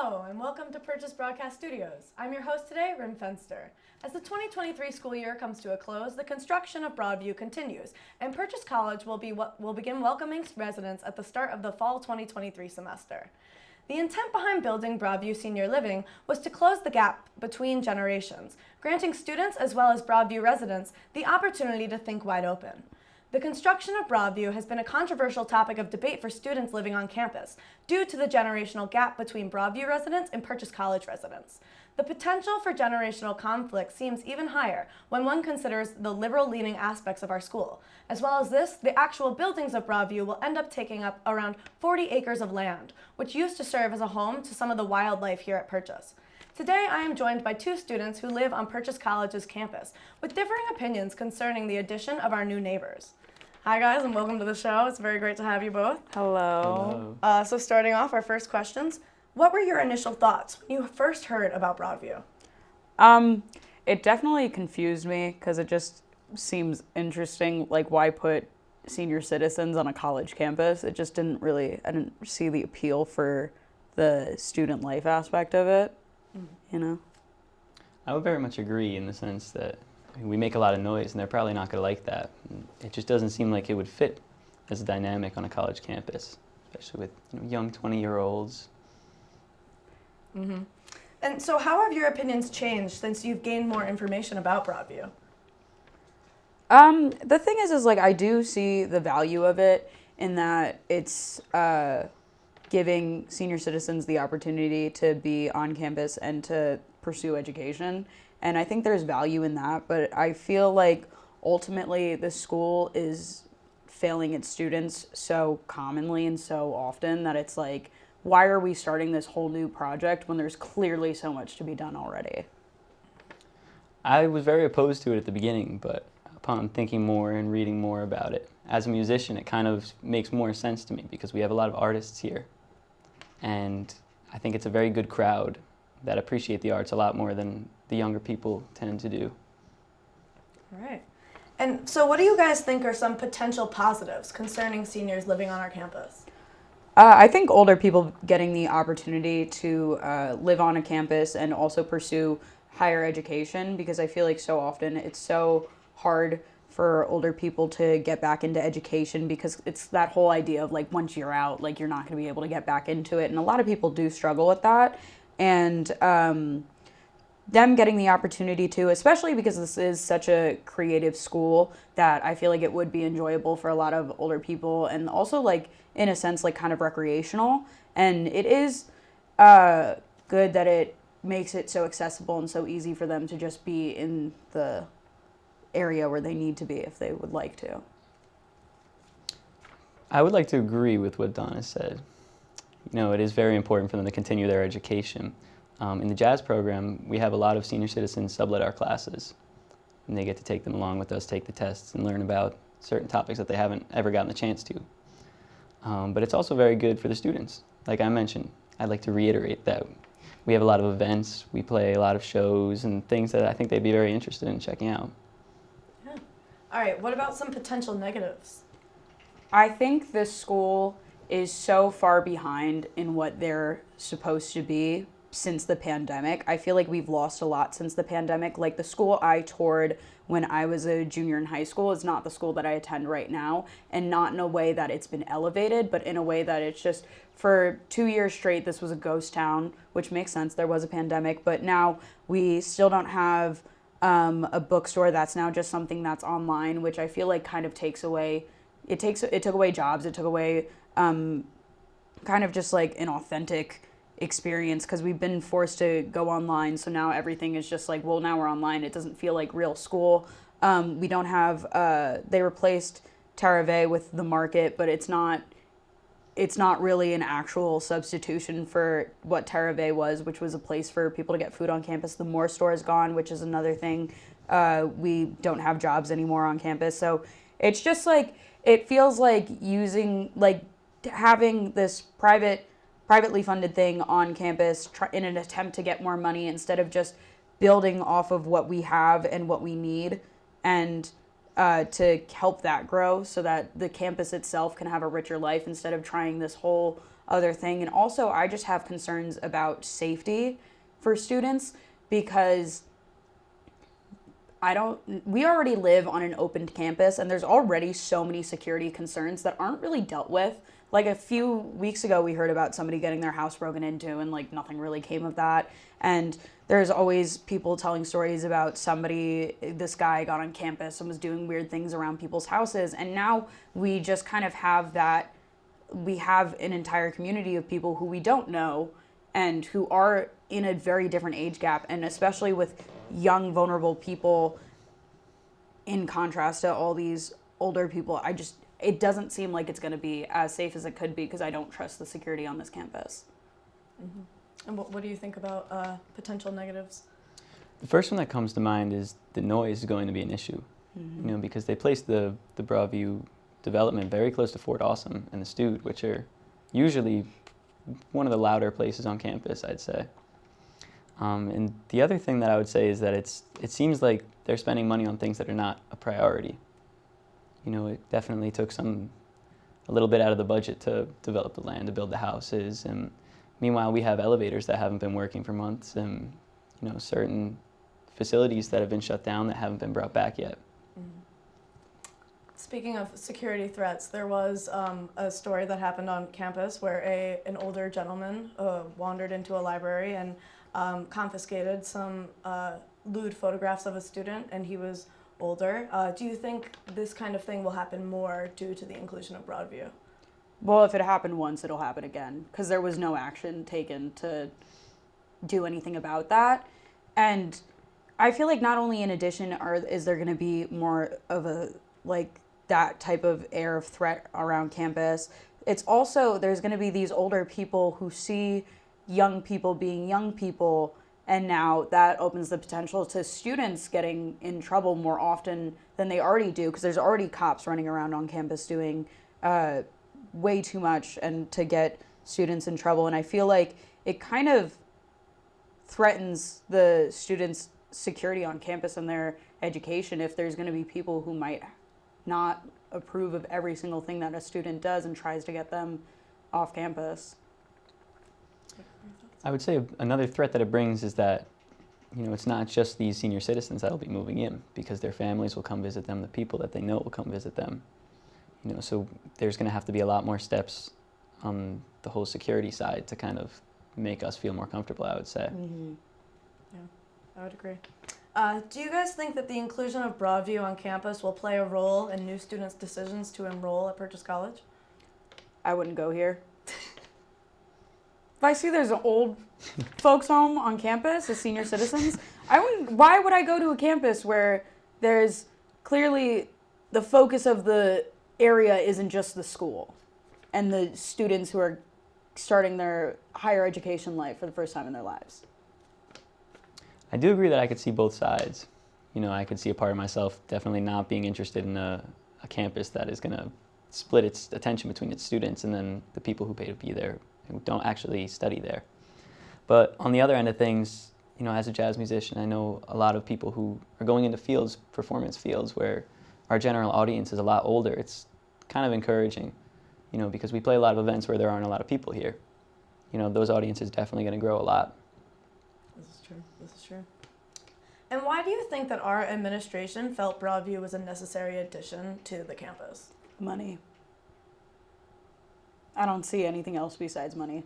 Hello, and welcome to Purchase Broadcast Studios. I'm your host today, Fenster. As the 2023 school year comes to a close, the construction of Broadview continues, and Purchase College will begin welcoming residents at the start of the fall 2023 semester. The intent behind building Broadview Senior Living was to close the gap between generations, granting students as well as Broadview residents the opportunity to think wide open. The construction of Broadview has been a controversial topic of debate for students living on campus due to the generational gap between Broadview residents and Purchase College residents. The potential for generational conflict seems even higher when one considers the liberal-leaning aspects of our school. As well as this, the actual buildings of Broadview will end up taking up around 40 acres of land, which used to serve as a home to some of the wildlife here at Purchase. Today, I am joined by two students who live on Purchase College's campus with differing opinions concerning the addition of our new neighbors. Hi guys, and welcome to the show. It's very great to have you both. Hello. So starting off, our first questions. What were your initial thoughts when you first heard about Broadview? It definitely confused me because it just seems interesting. Like, why put senior citizens on a college campus? It just I didn't see the appeal for the student life aspect of it, you know? I would very much agree in the sense that we make a lot of noise and they're probably not going to like that. It just doesn't seem like it would fit as a dynamic on a college campus, especially with young 20-year-olds. Mm-hmm. And so how have your opinions changed since you've gained more information about Broadview? The thing is like, I do see the value of it in that it's giving senior citizens the opportunity to be on campus and to pursue education. And I think there's value in that, but I feel like ultimately the school is failing its students so commonly and so often that it's like, why are we starting this whole new project when there's clearly so much to be done already? I was very opposed to it at the beginning, but upon thinking more and reading more about it, as a musician, it kind of makes more sense to me because we have a lot of artists here. And I think it's a very good crowd that appreciate the arts a lot more than the younger people tend to do. All right. And so what do you guys think are some potential positives concerning seniors living on our campus? I think older people getting the opportunity to live on a campus and also pursue higher education, because I feel like so often it's so hard for older people to get back into education because it's that whole idea of like, once you're out, like you're not going to be able to get back into it. And a lot of people do struggle with that. And them getting the opportunity to, especially because this is such a creative school, that I feel like it would be enjoyable for a lot of older people and also like, in a sense, like kind of recreational. And it is good that it makes it so accessible and so easy for them to just be in the area where they need to be if they would like to. I would like to agree with what Donna said. It is very important for them to continue their education. In the jazz program, we have a lot of senior citizens sublet our classes, and they get to take them along with us, take the tests, and learn about certain topics that they haven't ever gotten the chance to. But it's also very good for the students. Like I mentioned, I'd like to reiterate that we have a lot of events, we play a lot of shows, and things that I think they'd be very interested in checking out. Yeah. All right, what about some potential negatives? I think this school is so far behind in what they're supposed to be since the pandemic. I feel like we've lost a lot since the pandemic. Like, the school I toured when I was a junior in high school is not the school that I attend right now, and not in a way that it's been elevated, but in a way that it's just, for 2 years straight, this was a ghost town, which makes sense. There was a pandemic, but now we still don't have a bookstore. That's now just something that's online, which I feel like kind of takes away, it took away jobs, it took away kind of just like an authentic experience, because we've been forced to go online. So now everything is just like, well, now we're online. It doesn't feel like real school. We don't have, they replaced Terave with the market, but it's not really an actual substitution for what Terave was, which was a place for people to get food on campus. The Moore store is gone, which is another thing. We don't have jobs anymore on campus. So it's just like, it feels like having this privately funded thing on campus in an attempt to get more money instead of just building off of what we have and what we need, and to help that grow so that the campus itself can have a richer life instead of trying this whole other thing. And also, I just have concerns about safety for students because we already live on an open campus and there's already so many security concerns that aren't really dealt with. Like a few weeks ago, we heard about somebody getting their house broken into and like nothing really came of that. And there's always people telling stories about this guy got on campus and was doing weird things around people's houses. And now we just kind of we have an entire community of people who we don't know and who are in a very different age gap. And especially with young, vulnerable people in contrast to all these older people, it doesn't seem like it's going to be as safe as it could be because I don't trust the security on this campus. Mm-hmm. And what do you think about potential negatives? The first one that comes to mind is the noise is going to be an issue, because they placed the Broadview development very close to Fort Awesome and the Stewart, which are usually one of the louder places on campus, I'd say. And the other thing that I would say is that it seems like they're spending money on things that are not a priority. It definitely took a little bit out of the budget to develop the land, to build the houses. And meanwhile, we have elevators that haven't been working for months and, certain facilities that have been shut down that haven't been brought back yet. Mm-hmm. Speaking of security threats, there was a story that happened on campus where an older gentleman wandered into a library and confiscated some lewd photographs of a student, and he was older. Do you think this kind of thing will happen more due to the inclusion of Broadview? Well, if it happened once, it'll happen again because there was no action taken to do anything about that. And I feel like not only in addition is there going to be more of that type of air of threat around campus, it's also there's going to be these older people who see young people being young people. And now that opens the potential to students getting in trouble more often than they already do because there's already cops running around on campus doing way too much and to get students in trouble. And I feel like it kind of threatens the students' security on campus and their education if there's going to be people who might not approve of every single thing that a student does and tries to get them off campus. I would say another threat that it brings is that, it's not just these senior citizens that will be moving in because their families will come visit them, the people that they know will come visit them. So there's going to have to be a lot more steps on the whole security side to kind of make us feel more comfortable, I would say. Mm-hmm. Yeah, I would agree. Do you guys think that the inclusion of Broadview on campus will play a role in new students' decisions to enroll at Purchase College? I wouldn't go here. If I see there's an old folks home on campus as senior citizens, why would I go to a campus where there's clearly the focus of the area isn't just the school and the students who are starting their higher education life for the first time in their lives? I do agree that I could see both sides. I could see a part of myself definitely not being interested in a campus that is going to split its attention between its students and then the people who pay to be there who don't actually study there. But on the other end of things, as a jazz musician, I know a lot of people who are going into fields, performance fields, where our general audience is a lot older. It's kind of encouraging, because we play a lot of events where there aren't a lot of people here. Those audiences definitely going to grow a lot. This is true. And why do you think that our administration felt Broadview was a necessary addition to the campus? Money. I don't see anything else besides money.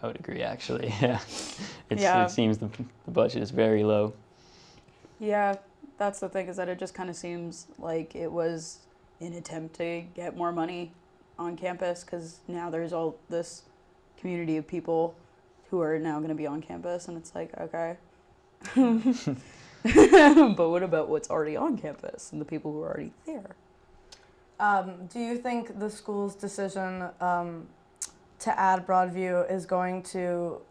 I would agree, actually. Yeah. It seems the budget is very low. Yeah, that's the thing, is that it just kind of seems like it was an attempt to get more money on campus because now there's all this community of people who are now going to be on campus, and it's like, okay. But what about what's already on campus and the people who are already there? Do you think the school's decision to add Broadview is going to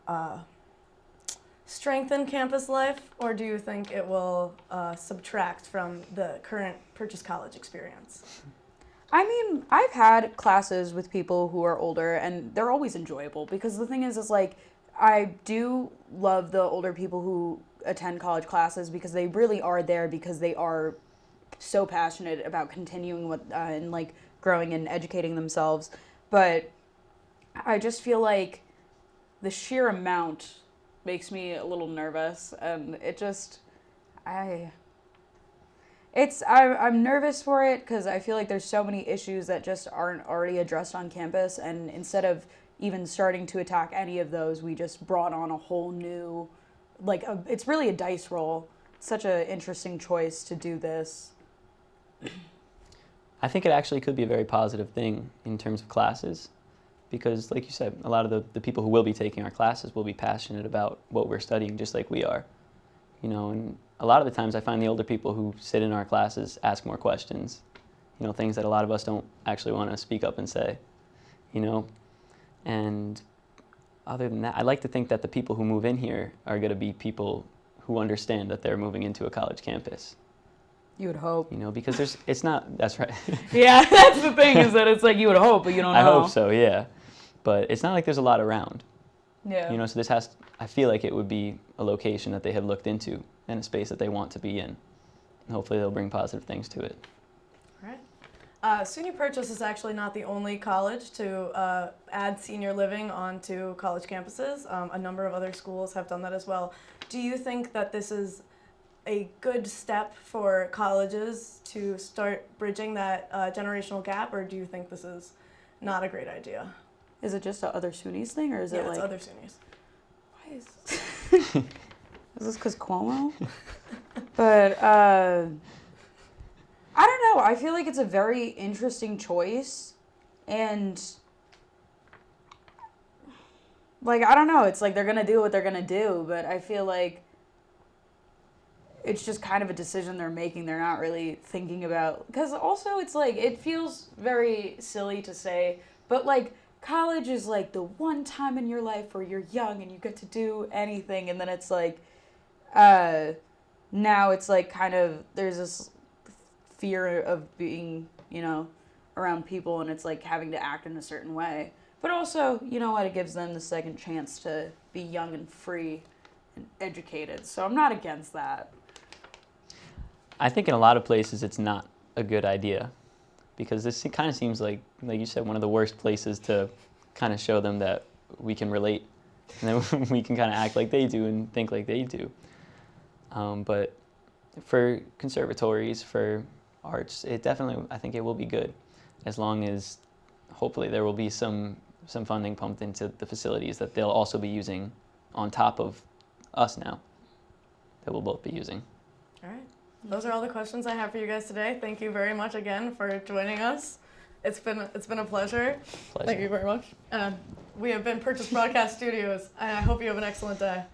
strengthen campus life, or do you think it will subtract from the current Purchase College experience? I mean, I've had classes with people who are older, and they're always enjoyable because the thing is like, I do love the older people who attend college classes because they really are there because they are so passionate about continuing and like growing and educating themselves. But I just feel like the sheer amount makes me a little nervous, and I'm nervous for it because I feel like there's so many issues that just aren't already addressed on campus, and instead of even starting to attack any of those, we just brought on a whole new, it's really a dice roll. It's such an interesting choice to do this. I think it actually could be a very positive thing in terms of classes, because like you said, a lot of the people who will be taking our classes will be passionate about what we're studying just like we are. And a lot of the times I find the older people who sit in our classes ask more questions, things that a lot of us don't actually want to speak up and say, and other than that, I like to think that the people who move in here are going to be people who understand that they're moving into a college campus. You would hope. Because that's right. Yeah, that's the thing, is that it's like you would hope, but you don't know. I hope so, yeah. But it's not like there's a lot around. Yeah. So I feel like it would be a location that they have looked into and a space that they want to be in. And hopefully they'll bring positive things to it. All right. SUNY Purchase is actually not the only college to add senior living onto college campuses. A number of other schools have done that as well. Do you think that this is a good step for colleges to start bridging that generational gap, or do you think this is not a great idea? Is it just a other SUNYs thing, or is it it's other SUNYs. Why is this because Cuomo? But I don't know. I feel like it's a very interesting choice, and I don't know. It's like they're gonna do what they're gonna do, but I feel like it's just kind of a decision they're making. They're not really thinking about, because also it's like, it feels very silly to say, but college is the one time in your life where you're young and you get to do anything, and then it's now it's kind of, there's this fear of being, around people, and it's having to act in a certain way. But also, it gives them the second chance to be young and free and educated. So I'm not against that. I think in a lot of places it's not a good idea, because this kind of seems like you said, one of the worst places to kind of show them that we can relate, and then we can kind of act like they do and think like they do. But for conservatories, for arts, I think it will be good, as long as hopefully there will be some funding pumped into the facilities that they'll also be using on top of us now, that we'll both be using. All right. Those are all the questions I have for you guys today. Thank you very much again for joining us. It's been a pleasure. Thank you very much. We have been Purchase Broadcast Studios, and I hope you have an excellent day.